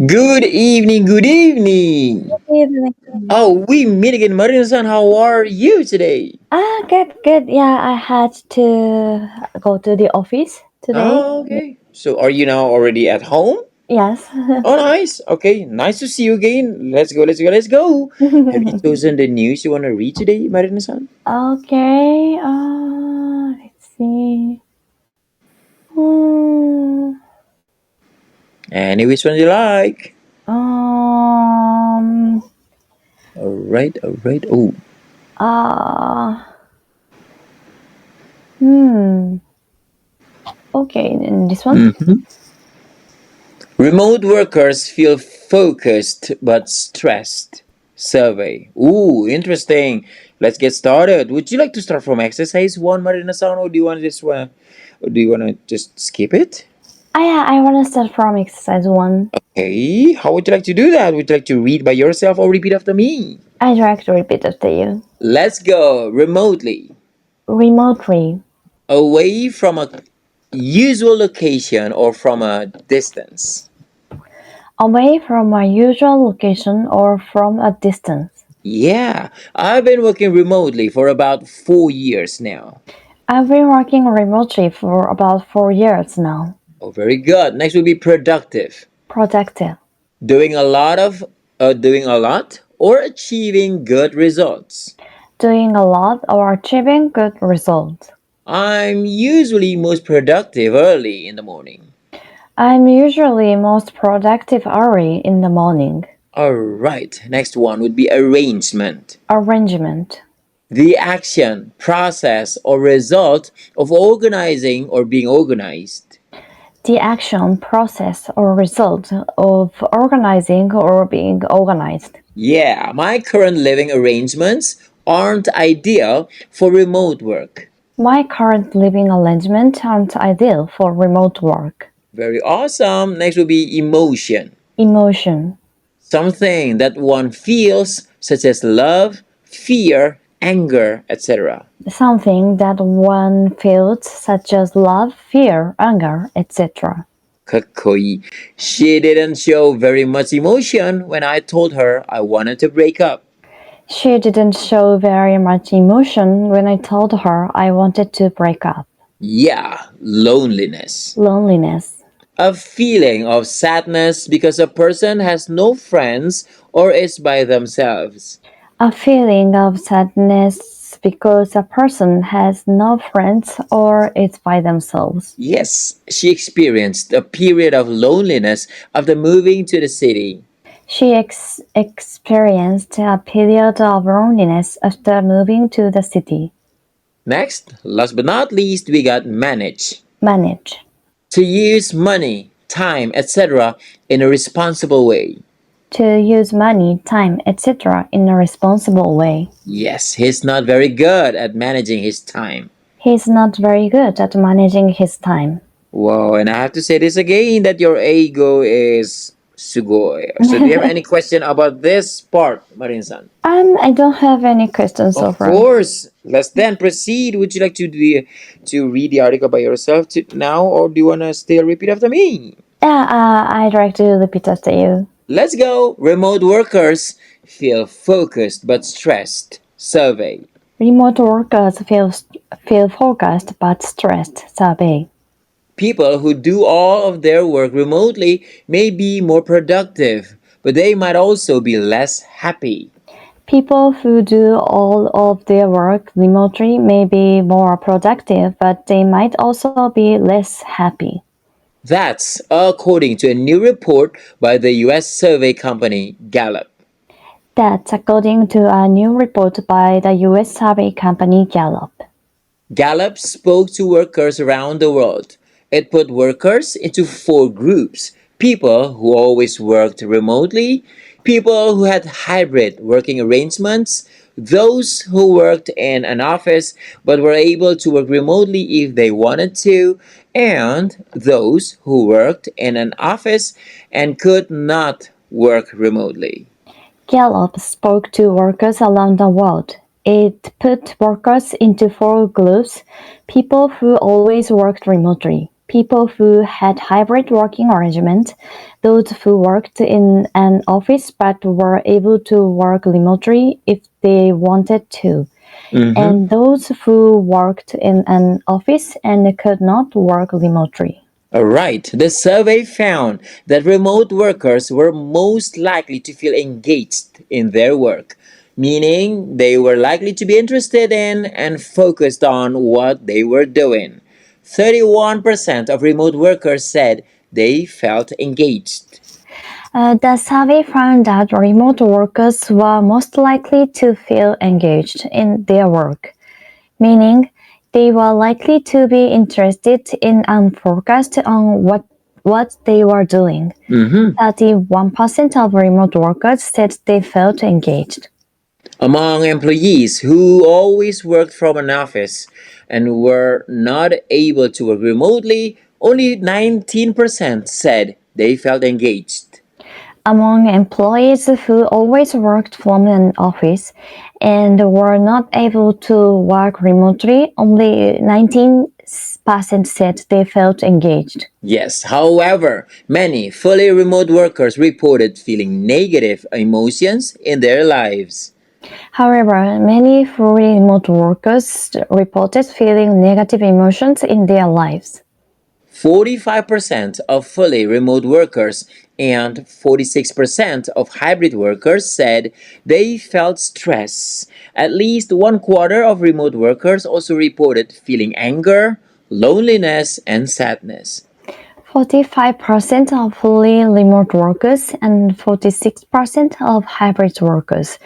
Good evening, good evening. Evening. Oh, we meet again, Marina-san. How are you today? Good. Yeah, I had to go to the office today. Oh, okay. So, are you now already at home? Yes. Oh, nice. Okay, nice to see you again. Let's go, let's go, let's go. Have you chosen the news you want to read today, Marina-san? Okay. Let's see. Hmm. Any which one you like. Um. All right, all right. Oh, Uh. Hmm. Okay. Then this one. mhm. Remote workers feel focused but stressed. Survey. Ooh, interesting. Let's get started. Would you like to start from exercise one, Marina-san, or do you want to or do you want to just skip it? Yeah. I wanna start from exercise one. Hey, how would you like to do that? Would you like to read by yourself or repeat after me? I try to repeat after you. Let's go. Remotely. Remotely. Away from a usual location or from a distance. Away from my usual location or from a distance. Yeah, I've been working remotely for about 4 years now. I've been working remotely for about 4 years now. Oh, very good. Next will be productive. Productive. Doing a lot or achieving good results. Doing a lot or achieving good results. I'm usually most productive early in the morning. I'm usually most productive early in the morning. All right. Next one would be arrangement. Arrangement. The action, process, or result of organizing or being organized. The action, process, or result of organizing or being organized. Yeah, my current living arrangements aren't ideal for remote work. My current living arrangements aren't ideal for remote work. Very awesome. Next will be emotion. Emotion. Something that one feels, such as love, fear, anger, etc. Something that one feels, such as love, fear, anger, etc. Kakoi. She didn't show very much emotion when I told her I wanted to break up. She didn't show very much emotion when I told her I wanted to break up. Yeah, loneliness. Loneliness. A feeling of sadness because a person has no friends or is by themselves. A feeling of sadness because a person has no friends or is by themselves. Yes, she experienced a period of loneliness after moving to the city. She experienced a period of loneliness after moving to the city. Next, last but not least, we got manage. Manage. To use money, time, etc. in a responsible way. To use money, time, etc. in a responsible way. Yes, he's not very good at managing his time. He's not very good at managing his time. Wow, and I have to say this again that your ego is sugoi. So, do you have any question about this part, Marin-san? I don't have any questions so Of far. course. Let's then proceed. Would you like to read the article by yourself now, or do you wanna still repeat after me? Yeah, I'd like to repeat after you. Let's go. Remote workers feel focused but stressed. Survey. Remote workers feel focused but stressed. Survey. People who do all of their work remotely may be more productive, but they might also be less happy. People who do all of their work remotely may be more productive, but they might also be less happy. That's according to a new report by the US survey company Gallup. That's according to a new report by the US survey company Gallup. Gallup spoke to workers around the world. It put workers into four groups: people who always worked remotely, people who had hybrid working arrangements, those who worked in an office but were able to work remotely if they wanted to, and those who worked in an office and could not work remotely. Gallup spoke to workers around the world. It put workers into four groups: people who always worked remotely, people who had hybrid working arrangement, those who worked in an office but were able to work remotely if they wanted to, Mm-hmm. and those who worked in an office and could not work remotely. All right. The survey found that remote workers were most likely to feel engaged in their work, meaning they were likely to be interested in and focused on what they were doing. 31% of remote workers said they felt engaged. The survey found that remote workers were most likely to feel engaged in their work, meaning they were likely to be interested in and focused on what they were doing. Mhm. 31% of remote workers said they felt engaged. Among employees who always worked from an office and were not able to work remotely, only 19% said they felt engaged. Among employees who always worked from an office and were not able to work remotely, only 19% said they felt engaged. Yes, however, many fully remote workers reported feeling negative emotions in their lives. However, many fully remote workers reported feeling negative emotions in their lives. 45% of fully remote workers and 46% of hybrid workers said they felt stress. At least one quarter of remote workers also reported feeling anger, loneliness, and sadness. 45% of fully remote workers and 46% of hybrid workers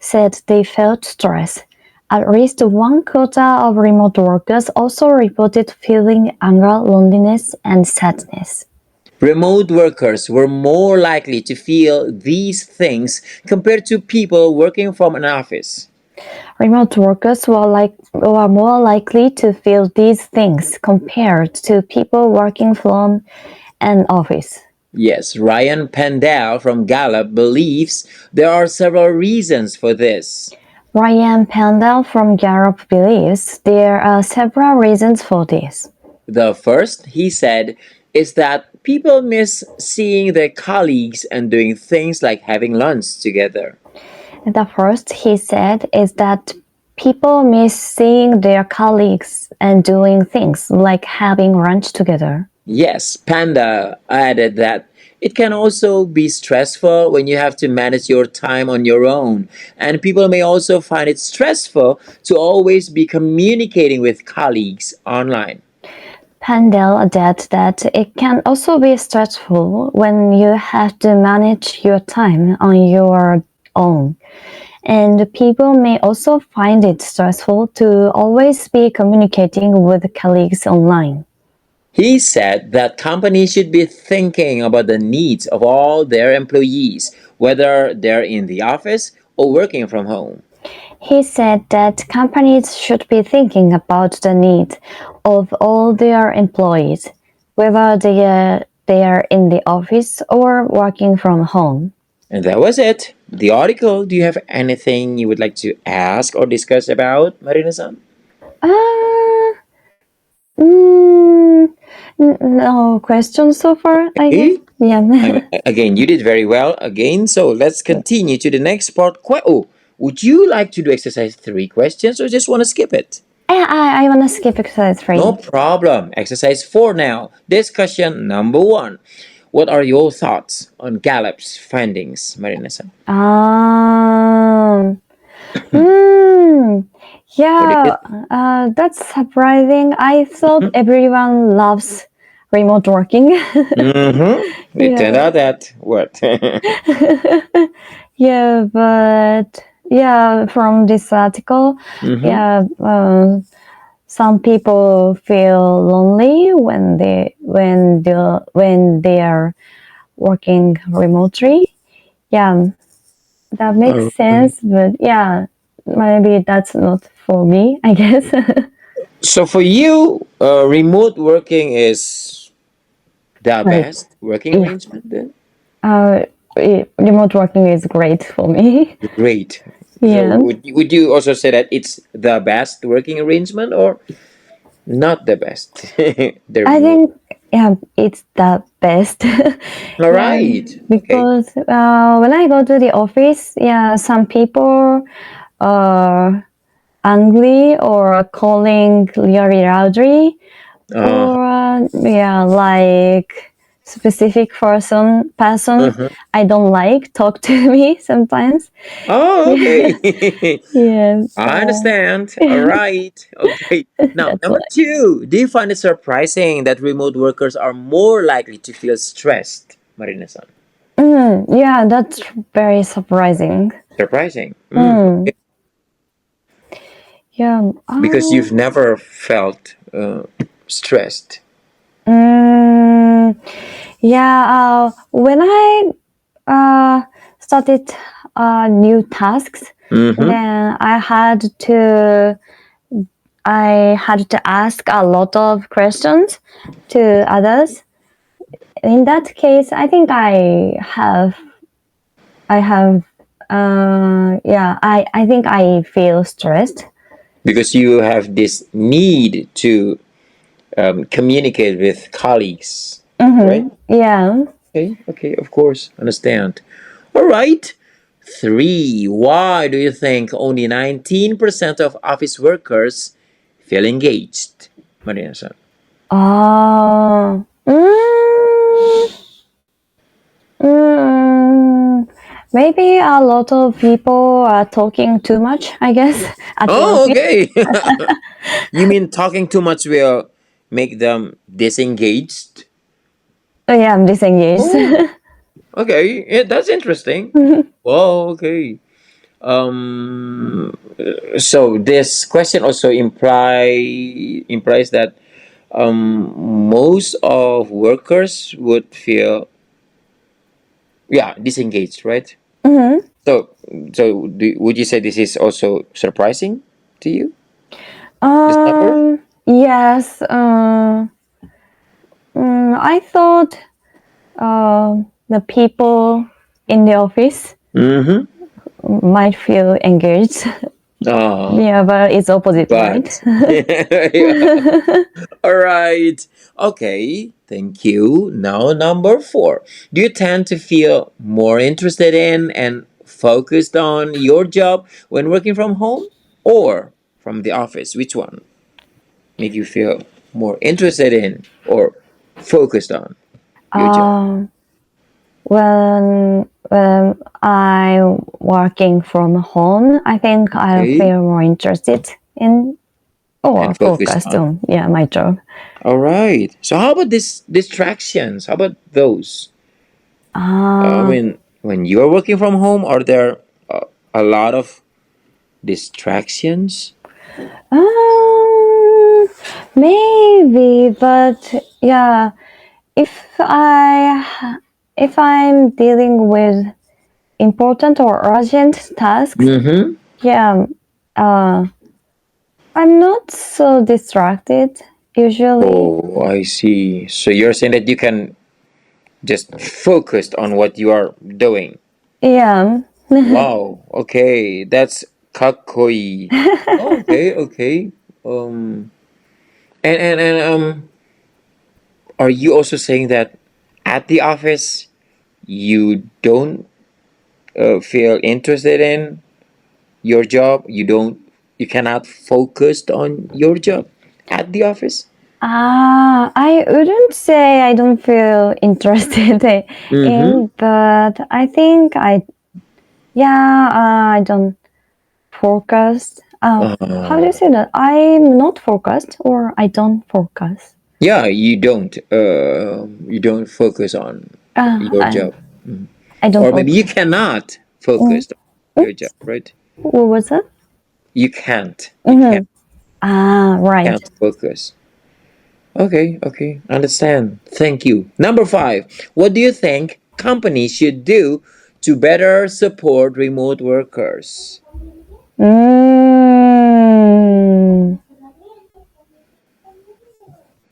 said they felt stress. At least one quarter of remote workers also reported feeling anger, loneliness, and sadness. Remote workers were more likely to feel these things compared to people working from an office. Remote workers were more likely to feel these things compared to people working from an office. Yes, Ryan Pandal from Gallup believes there are several reasons for this. Ryan Pandal from Gallup believes there are several reasons for this. The first, he said, is that people miss seeing their colleagues and doing things like having lunch together. The first, he said, is that people miss seeing their colleagues and doing things like having lunch together. Yes, Panda added that it can also be stressful when you have to manage your time on your own, and people may also find it stressful to always be communicating with colleagues online. Pandel added that it can also be stressful when you have to manage your time on your own. And people may also find it stressful to always be communicating with colleagues online. He said that companies should be thinking about the needs of all their employees, whether they're in the office or working from home. He said that companies should be thinking about the needs of all their employees, whether they are in the office or working from home. And that was it. The article. Do you have anything you would like to ask or discuss about, Marina-san? Uh, mm, no questions so far, I guess. Okay. Yeah. Again, you did very well again. So let's continue to the next part. Oh, would you like to do exercise 3 questions or just want to skip it? I want to skip exercise No 3. problem. Exercise 4 now. Discussion number 1. What are your thoughts on Gallup's findings, Marina-san? Um, Hmm. What do you Yeah, think? that's surprising. I thought everyone loves remote working. Mm-hmm. It turned Yeah. out that what? Yeah, but yeah, from this article, Mm-hmm. yeah, some people feel lonely when they are working remotely. Yeah, that makes All right. sense, but yeah, maybe that's not for me, I guess. So for you, remote working is the Right. best working Yeah. arrangement then? Uh, Remote working is great for me. Great. So Yeah. would you also say that it's the best working arrangement or Not the best. The I remote. think yeah, it's the best. All Yeah, right. Okay. because when I go to the office, yeah, some people are angry or calling really loudly, Uh, or yeah, like specific person uh-huh. I don't like talk to me sometimes. Oh, Yeah, okay. yeah, I understand. All right. Okay. Now, that's number why. two, do you find it surprising that remote workers are more likely to feel stressed, Marina-san? Yeah, that's very surprising. Surprising. Mm, Okay. yeah. Because you've never felt stressed. Mm, yeah. When I uh, started new tasks, Mm-hmm. then I had to ask a lot of questions to others. In that case, I think I have yeah, I think I feel stressed. Because you have this need to communicate with colleagues, right? Yeah. Okay, okay, of course, understand. All right. Three, why do you think only 19% of office workers feel engaged? Marina-san. Uh, mm, mm, maybe a lot of people are talking too much, I guess, at the Oh, office. okay. You mean talking too much will make them disengaged? Oh, yeah, I'm disengaged. Oh, okay. Yeah, that's interesting. Oh, okay. Um, so this question also implies that most of workers would feel, yeah, disengaged, right? Mhm. So would you say this is also surprising to you, this number? Yes. I thought the people in the office Mm-hmm. might feel engaged. Ah, Yeah, but it's opposite, right? but yeah. All right. Okay. Thank you. Now, number four. Do you tend to feel more interested in and focused on your job when working from home or from the office? Which one make you feel more interested in or focused on your job? Um, when I'm working from home, I think I Okay. feel more interested in or And focused focused on. on yeah my job. All right. So how about this distractions? How about those? I Uh, mean, when you are working from home, are there a lot of distractions? um, maybe, but yeah, if if I'm dealing with important or urgent tasks, Mm-hmm. yeah, uh, I'm not so distracted usually. Oh, I see. So you're saying that you can just focus on what you are doing. Yeah. Wow. Okay, that's kakoi. Oh, okay, okay. Um, and are you also saying that at the office you don't feel interested in your job? You cannot focus on your job at the office? I wouldn't say I don't feel interested Mm-hmm. in, but I think yeah, I don't focus. How do you Uh, say that? I'm not focused or I don't focus. yeah, you don't focus on your I, job. Mhm. I don't Or maybe you focus. cannot Mm, focus on mm, your job, right? what was that? You Mm-hmm. Ah, right. can't focus. Okay, okay, understand. Thank you. Number five, what do you think companies should do to better support remote workers? Mm,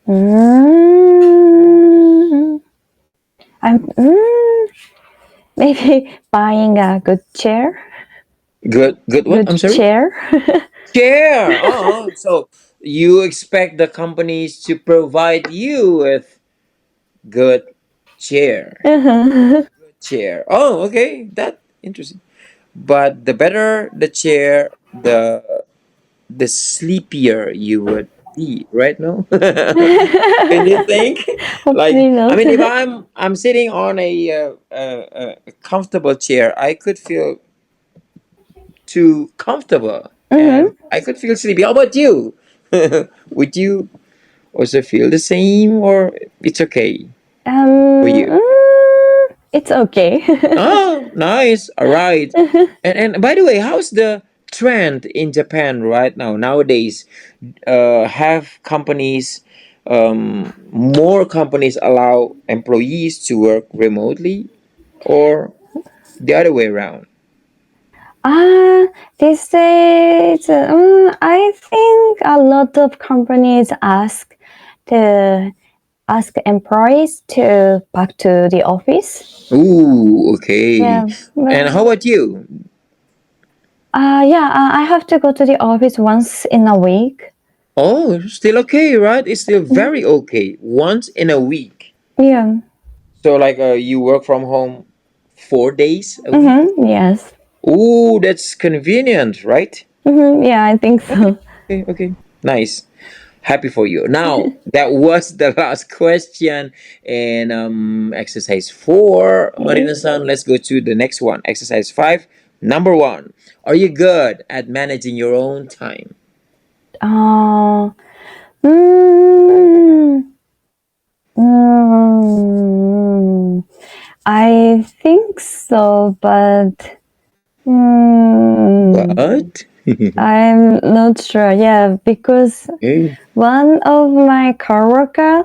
mm, maybe buying a Good, good. What? good I'm sorry. chair. Chair. Oh, so you expect the companies to provide you with good chair. Uh-huh. Chair. Oh, okay. That interesting. But the better the chair, the sleepier you would be, right? No? Can you think? Like, Hopefully I not. mean, if I'm sitting on a comfortable chair, I could feel too comfortable, and Mm-hmm. I could feel sleepy. How about you? Would you also feel the same, or it's okay for you? It's okay. Oh, nice. All right. And by the way, how's the trend in Japan right now nowadays? Have companies more companies allow employees to work remotely, or the other way around? Ah, these days, I think a lot of companies ask employees to back to the office. Ooh, okay. Yeah, but And how about you? yeah, I have to go to the office once in a week. Oh, still okay, right? It's still Mhm. very okay. Once in a week. Yeah. So like you work from home 4 days a week? Mm-hmm. Yes. Ooh, that's convenient, right? Mm-hmm. Yeah, I think Okay, so. okay, okay. Nice. Happy for you. Now, that was the last question in exercise 4, Marina-san. Let's go to the next one. Exercise 5. Number 1. Are you good at managing your own time? Uh, mm, mm, I think so, but But I'm not sure. Yeah, because okay. one of my coworker,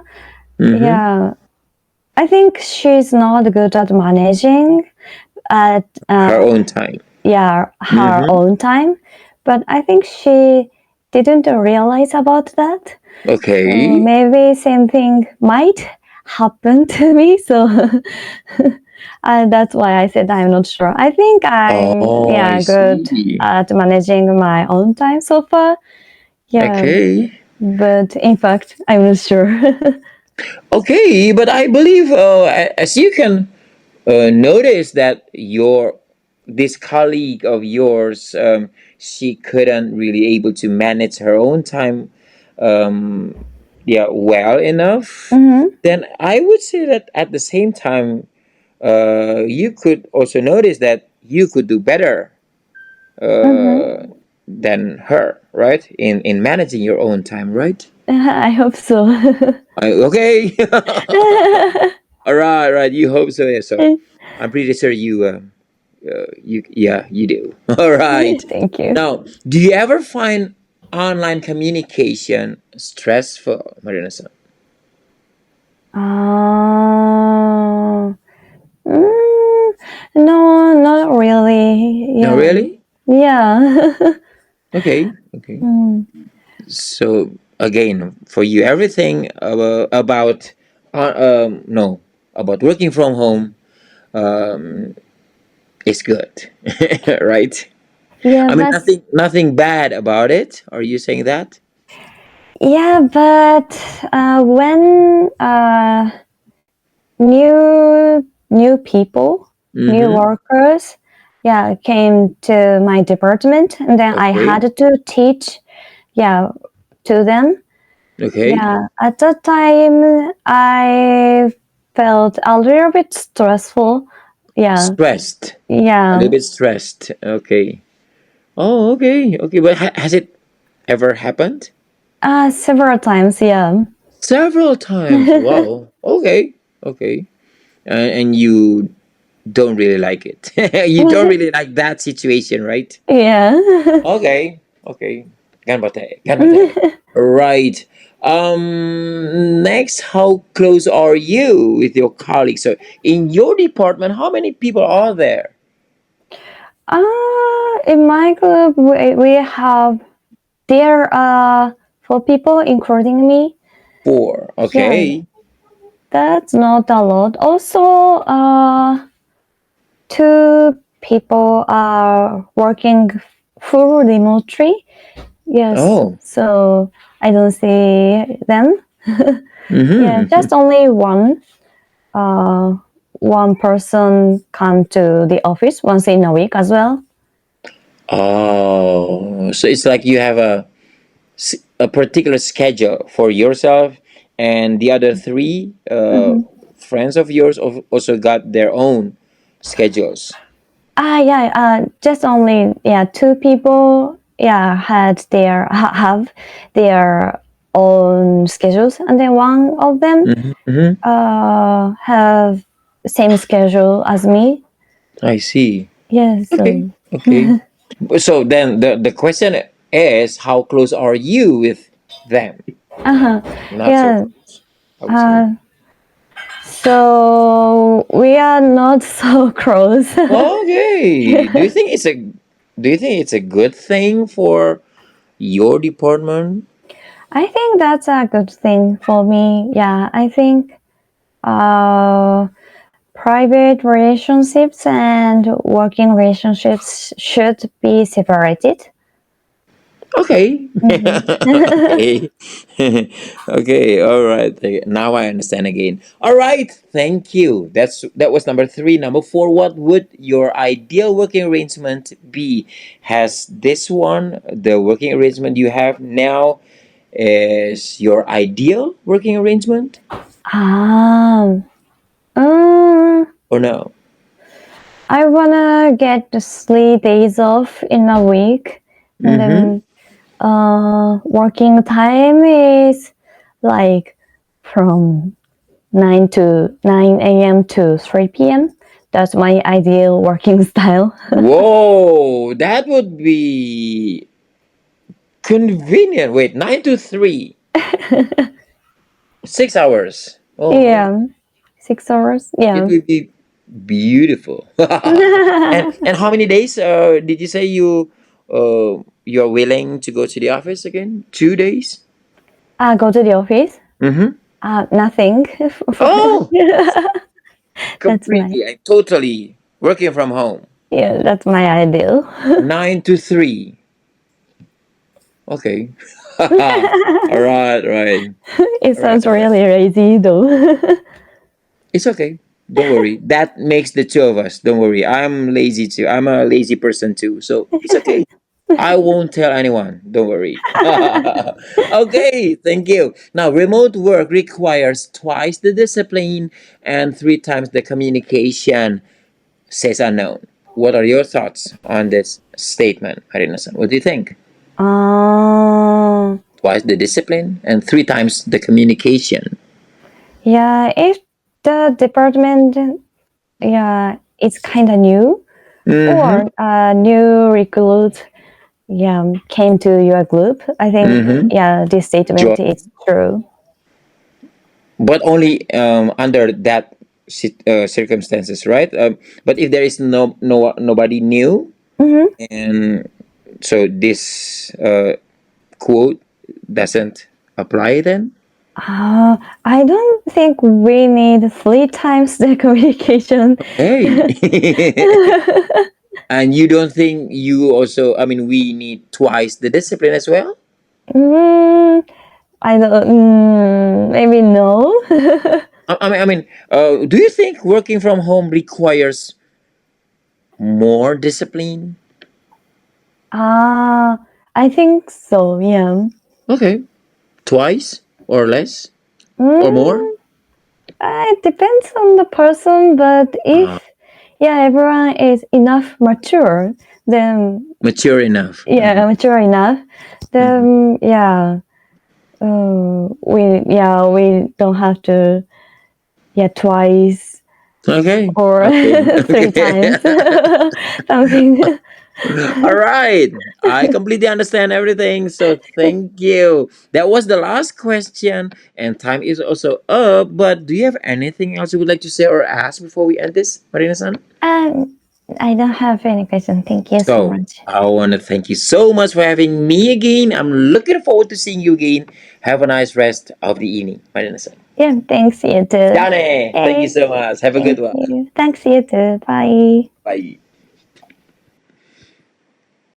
Mm-hmm. yeah, I think she's not good at managing at Her own time. yeah her Mm-hmm. own time, but I think she didn't realize about that. So Okay. maybe same thing might happen to me. So that's why I said I'm not sure. I think I'm Oh, I yeah good see. at managing my own time so far. Yeah, Okay. but in fact, I'm not sure. Okay, but I believe as you can notice that your this colleague of yours, she couldn't really able to manage her own time, um, yeah, well enough. Hmm. Then I would say that at the same time, you could also notice that you could do better Hmm. than her, right? In managing your own time, right? I hope so. Okay. All right, right. You hope so. Yeah. So I'm pretty sure you yeah, you do. All right. Thank you. Now, do you ever find online communication stressful, Marina-san? Uh, mm, no, not really. No, Yeah. really? Yeah. Okay, okay. Mm. So again, for you, everything about no, about working from home um is good, right? Yeah, I mean, but nothing bad about it. Are you saying that? when new people, new Mm-hmm. workers, yeah, came to my department, and then I Okay. had to teach, yeah, to them. Okay. Yeah, at that time, I felt a little bit stressful. Yeah, Stressed. A little yeah, bit stressed. Okay. Oh, okay. Okay. But has it ever happened? several times. Yeah. Several times. Wow. Okay. Okay. And you don't really like it. You don't really like that situation, right? Yeah. Okay. Okay. Ganbate. Ganbate. Right. Next, how close are you with your colleagues? So in your department, how many people are there? In my group, we have there are 4 people, including me. 4. Yeah, Okay. that's not a lot. Also, 2 people are working full remotely. Yes, Oh, so I don't see them. Yeah, Mm-hmm. just only uh, one person come to the office once in a week as well. Oh, so it's like you have a particular schedule for yourself, and the other three Hmm. friends of yours also got their own schedules. Yeah, just only two people have their own schedules, and then one of them Mm-hmm. have same schedule as me. I see. Yes, Okay. so Okay. So then the question is, how close are you with them? uh-huh. Not so Yeah. close, I would say. Uh, so we are not so close. Okay. Do you think it's a good thing for your department? I think that's a good thing for me. Yeah, I think uh, private relationships and working relationships should be separated. Okay. Mhm. Okay. Okay. All right. Okay, now I understand again. All right. Thank you. That was number three. Number four. What would your ideal working arrangement be? Has this one, the working arrangement you have now, is your ideal working arrangement um, mm, or no? I wanna get the 3 days off in a week, and Mm-hmm. then working time is like from 9 a.m. to 3 p.m. That's my ideal working style. Whoa, that would be convenient. Wait, 9 to 3, 6 hours. Oh man, Yeah, 6 hours. it Yeah. would be beautiful. And how many days did you say you're willing to go to the office again? 2 days. Go to the office. Mm-hmm. Nothing. Oh, That's my completely and totally working from home. yeah. That's my ideal. 9 to 3. Okay. All right, right. It All right, sounds all right. really lazy though. It's okay. Don't worry. That makes the two of us. Don't worry. I'm lazy too. I'm a lazy person too. So it's okay. I won't tell anyone. Don't worry. Okay, thank you. Now, remote work requires twice the discipline and three times the communication, says unknown. What are your thoughts on this statement, Marina-san? What do you think? uh, Twice the discipline and three times the communication. yeah. If the department, it's kind of new, Mm-hmm. or a new recruit, came to your group, I think, Mm-hmm. this Joy. statement is true. But only under that circumstances, right? But if there is nobody new, Hmm. and so this quote doesn't apply then. I don't think we need 3 times the communication. Okay. And you don't think you also? I mean, we need twice the discipline as well. Mm, I don't. Maybe no. Do you think working from home requires more discipline? Ah, I think so. Yeah. Okay, twice or less or more. Mm, it depends on the person, but if Uh, everyone is enough mature, then Mature enough. Mhm. mature enough, Mhm. then we don't have to twice Okay. or Okay. 3 times Okay. something. All right. I completely understand everything. So thank you. That was the last question, and time is also up. But do you have anything else you would like to say or ask before we end this, Marina-san? And I don't have any question. Thank you so So much. I want to thank you so much for having me again. I'm looking forward to seeing you again. Have a nice rest of the evening, Marina-san. Yeah, thanks you too. Dane, thank you Okay, so much. Have a good thank one. you. Thanks you too. Bye. Bye.